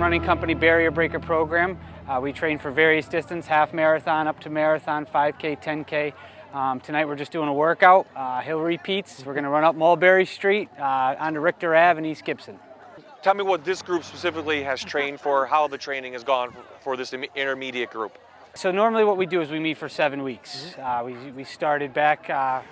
Running Company Barrier Breaker program. We train for various distance, half marathon up to marathon, 5K, 10K. Tonight we're just doing a workout, hill repeats. We're going to run up Mulberry Street onto Richter Ave in East Gibson. Tell me what this group specifically has trained for, how the training has gone for this intermediate group. So normally what we do is we meet for 7 weeks. We started back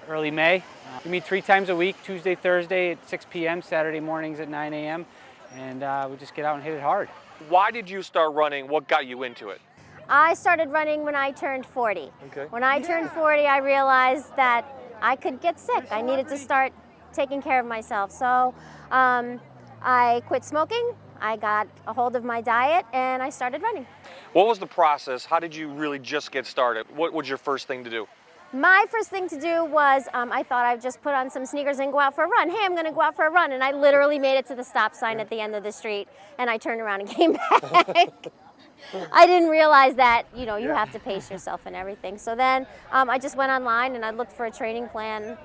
early May. We meet 3 times a week, Tuesday, Thursday at 6 p.m., Saturday mornings at 9 a.m. And we just get out and hit it hard. Why did you start running? What got you into it? I started running when I turned 40. Okay. When I turned 40, I realized that I could get sick. I needed to start taking care of myself. So I quit smoking, I got a hold of my diet, and I started running. What was the process? How did you really just get started? What was your first thing to do? My first thing to do was I thought I'd just put on some sneakers and go out for a run. Hey, I'm going to go out for a run. And I literally made it to the stop sign at the end of the street, and I turned around and came back. I didn't realize that, you have to pace yourself and everything. So then I just went online and I looked for a training plan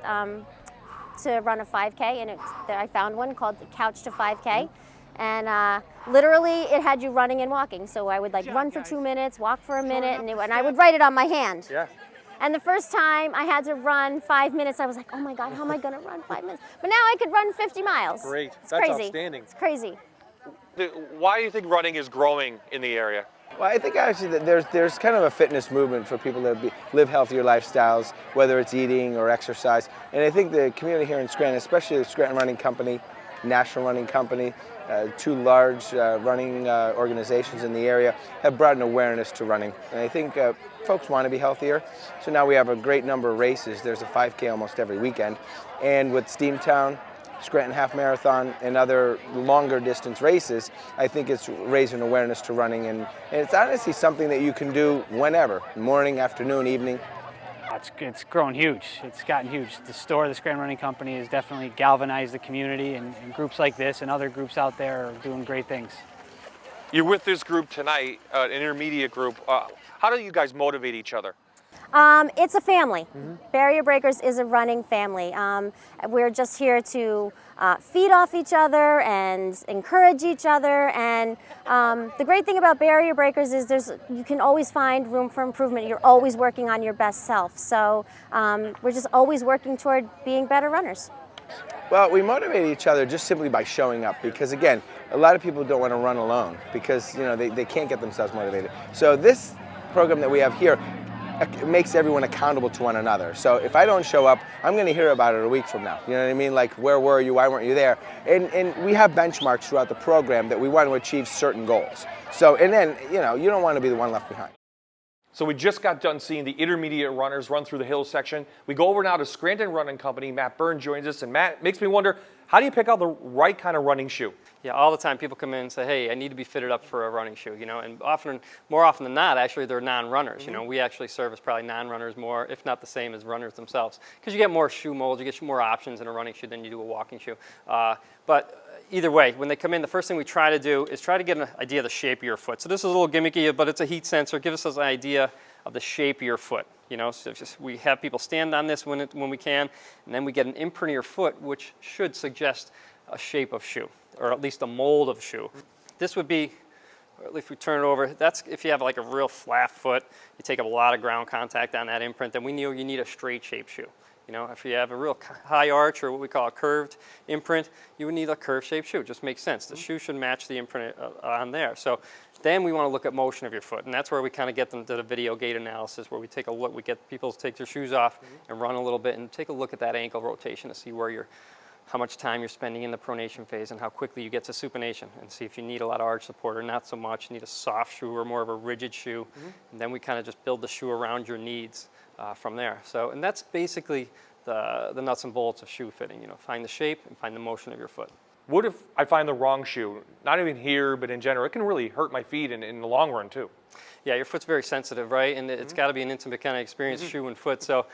to run a 5K, and I found one called the Couch to 5K. And literally it had you running and walking. So I would run for 2 minutes, walk for a minute, and I would write it on my hand. Yeah. And the first time I had to run 5 minutes, I was like, oh my God, how am I going to run 5 minutes? But now I could run 50 miles. Great. It's That's crazy. outstanding. It's crazy. Why do you think running is growing in the area? Well, I think actually that there's kind of a fitness movement for people to live healthier lifestyles, whether it's eating or exercise. And I think the community here in Scranton, especially the Scranton Running Company, National Running Company, 2 large running organizations in the area, have brought an awareness to running. And I think folks want to be healthier. So now we have a great number of races. There's a 5K almost every weekend. And with Steamtown, Scranton Half Marathon, and other longer distance races, I think it's raising awareness to running. And it's honestly something that you can do whenever, morning, afternoon, evening. It's grown huge. It's gotten huge. The Scranton Running Company has definitely galvanized the community, and groups like this and other groups out there are doing great things. You're with this group tonight, an intermediate group. How do you guys motivate each other? It's a family. Barrier Breakers is a running family. We're just here to feed off each other and encourage each other. And the great thing about Barrier Breakers is you can always find room for improvement. You're always working on your best self. So we're just always working toward being better runners. Well, we motivate each other just simply by showing up, because again, a lot of people don't want to run alone because they can't get themselves motivated. So this program that we have here, it makes everyone accountable to one another. So if I don't show up, I'm going to hear about it a week from now. You know what I mean? Like, where were you? Why weren't you there? And we have benchmarks throughout the program that we want to achieve certain goals. So, and then, you don't want to be the one left behind. So we just got done seeing the intermediate runners run through the hills section. We go over now to Scranton Running Company. Matt Byrne joins us. And Matt, makes me wonder, how do you pick out the right kind of running shoe? Yeah, all the time people come in and say, hey, I need to be fitted up for a running shoe, and more often than not, actually, they're non-runners. We actually service probably non-runners more, if not the same as runners themselves, because you get more shoe molds, you get more options in a running shoe than you do a walking shoe. But either way, when they come in, the first thing we try to do is try to get an idea of the shape of your foot. So this is a little gimmicky, but it's a heat sensor. It gives us an idea of the shape of your foot. So we have people stand on this when we can, and then we get an imprint of your foot, which should suggest a shape of shoe, or at least a mold of shoe. This would be, or at least we turn it over, that's if you have like a real flat foot, you take up a lot of ground contact on that imprint, then we know you need a straight shaped shoe. If you have a real high arch or what we call a curved imprint, you would need a curve shaped shoe. It just makes sense. The shoe should match the imprint on there. So then we want to look at motion of your foot, and that's where we kind of get them to the video gait analysis, where we take a look, we get people to take their shoes off and run a little bit and take a look at that ankle rotation to see how much time you're spending in the pronation phase and how quickly you get to supination, and see if you need a lot of arch support or not so much, you need a soft shoe or more of a rigid shoe. And then we kind of just build the shoe around your needs from there. So, and that's basically the nuts and bolts of shoe fitting, find the shape and find the motion of your foot. What if I find the wrong shoe? Not even here, but in general, it can really hurt my feet in the long run too. Yeah, your foot's very sensitive, right? And it's got to be an intimate kind of experience, shoe and foot. So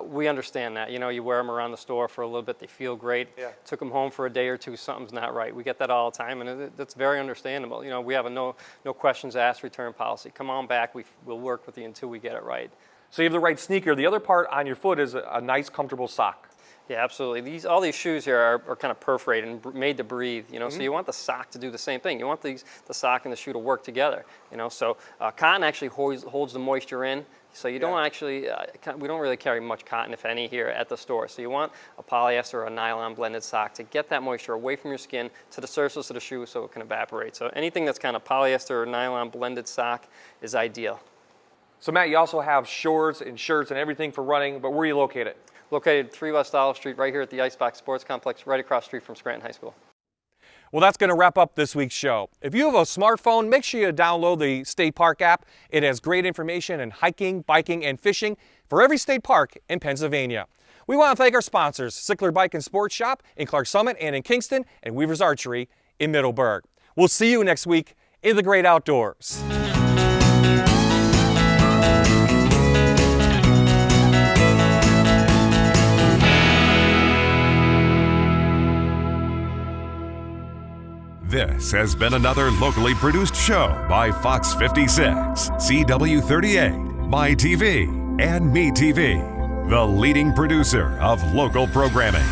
we understand that. You wear them around the store for a little bit, they feel great. Yeah. Took them home for a day or two, something's not right. We get that all the time, and that's very understandable. We have a no questions asked return policy. Come on back, we'll work with you until we get it right. So you have the right sneaker. The other part on your foot is a nice, comfortable sock. Yeah, absolutely. All these shoes here are kind of perforated and made to breathe, you know, so you want the sock to do the same thing. You want the sock and the shoe to work together, you know, so cotton actually holds the moisture in, so you don't actually, we don't really carry much cotton, if any, here at the store. So you want a polyester or a nylon blended sock to get that moisture away from your skin to the surface of the shoe so it can evaporate. So anything that's kind of polyester or nylon blended sock is ideal. So Matt, you also have shorts and shirts and everything for running, but where are you located? Located 3 West Olive Street, right here at the Icebox Sports Complex, right across the street from Scranton High School. Well, that's going to wrap up this week's show. If you have a smartphone, make sure you download the State Park app. It has great information in hiking, biking, and fishing for every state park in Pennsylvania. We want to thank our sponsors, Sickler Bike and Sports Shop in Clark Summit and in Kingston, and Weaver's Archery in Middleburg. We'll see you next week in the great outdoors. This has been another locally produced show by Fox 56, CW38, My TV, and Me TV, the leading producer of local programming.